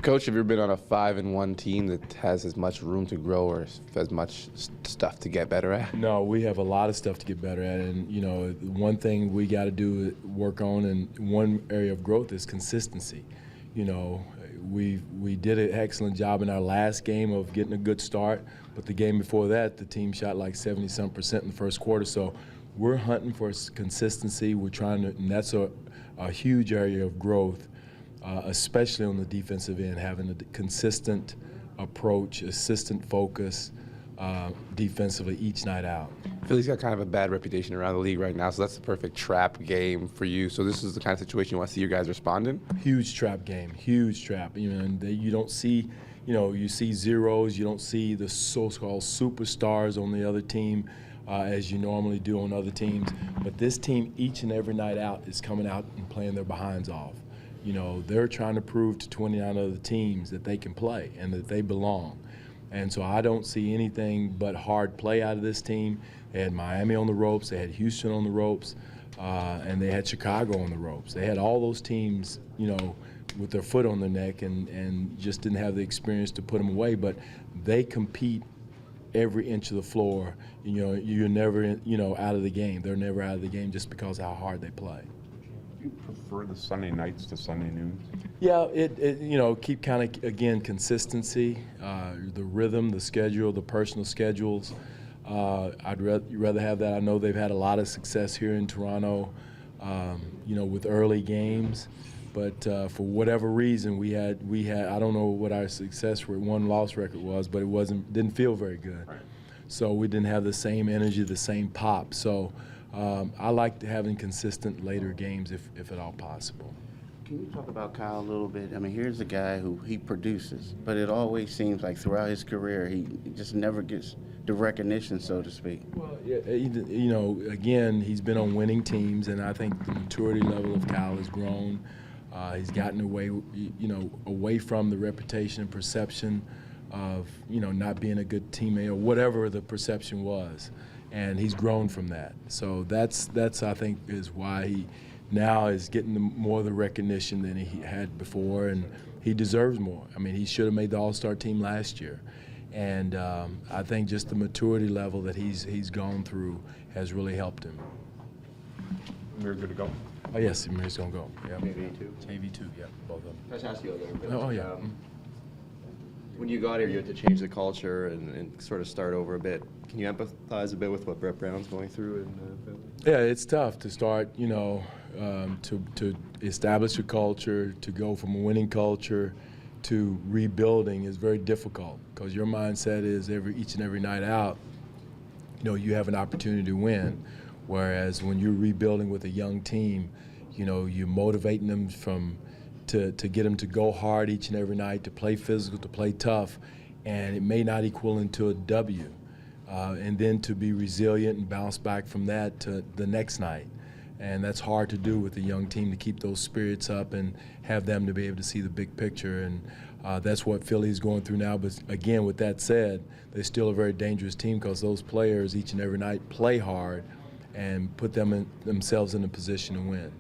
Coach, have you ever been on a 5-1 team that has as much room to grow or as much stuff to get better at? No, we have a lot of stuff to get better at, and one thing we got to do work on, and one area of growth is consistency. We did an excellent job in our last game of getting a good start, but the game before that, the team shot like 70-some% in the first quarter. So we're hunting for consistency. We're trying to, and that's a huge area of growth. Especially on the defensive end, having a consistent approach, consistent focus defensively each night out. Philly's got kind of a bad reputation around the league right now, so that's the perfect trap game for you. So this is the kind of situation you want to see your guys respond in? Huge trap game, huge trap. And you don't see, you see zeros, you don't see the so-called superstars on the other team as you normally do on other teams. But this team, each and every night out, is coming out and playing their behinds off. They're trying to prove to 29 other teams that they can play and that they belong. And so I don't see anything but hard play out of this team. They had Miami on the ropes, they had Houston on the ropes, and they had Chicago on the ropes. They had all those teams, with their foot on their neck and just didn't have the experience to put them away. But they compete every inch of the floor. You're never, out of the game. They're never out of the game just because of how hard they play. Do you prefer the Sunday nights to Sunday noons? Yeah, keep kind of, again, consistency, the rhythm, the schedule, the personal schedules. I'd rather have that. I know they've had a lot of success here in Toronto, with early games. But for whatever reason, we had I don't know what our success rate, win-loss record was, but didn't feel very good. Right. So we didn't have the same energy, the same pop. So I like having consistent later games if at all possible. Can you talk about Kyle a little bit? I mean, here's a guy who he produces, but it always seems like throughout his career he just never gets the recognition, so to speak. Well, yeah, again, he's been on winning teams, and I think the maturity level of Kyle has grown. He's gotten away from the reputation and perception of, not being a good teammate or whatever the perception was. And he's grown from that. So that's I think is why he now is getting more of the recognition than he had before, and he deserves more. I mean, he should have made the All-Star team last year. And I think just the maturity level that he's gone through has really helped him. We're good to go? Oh, yes, Amir's going to go. Yeah. JV2? JV2, yeah, both of them. Let's ask you a little bit. Oh, yeah. When you got here, you had to change the culture and sort of start over a bit. Can you empathize a bit with what Brett Brown's going through in Philly? Yeah, it's tough to start, to establish a culture, to go from a winning culture to rebuilding is very difficult because your mindset is each and every night out, you have an opportunity to win. Whereas when you're rebuilding with a young team, you're motivating them to get them to go hard each and every night, to play physical, to play tough, and it may not equal into a W. And then to be resilient and bounce back from that to the next night. And that's hard to do with a young team, to keep those spirits up and have them to be able to see the big picture. And that's what Philly's going through now. But again, with that said, they're still a very dangerous team because those players each and every night play hard and put themselves in a position to win.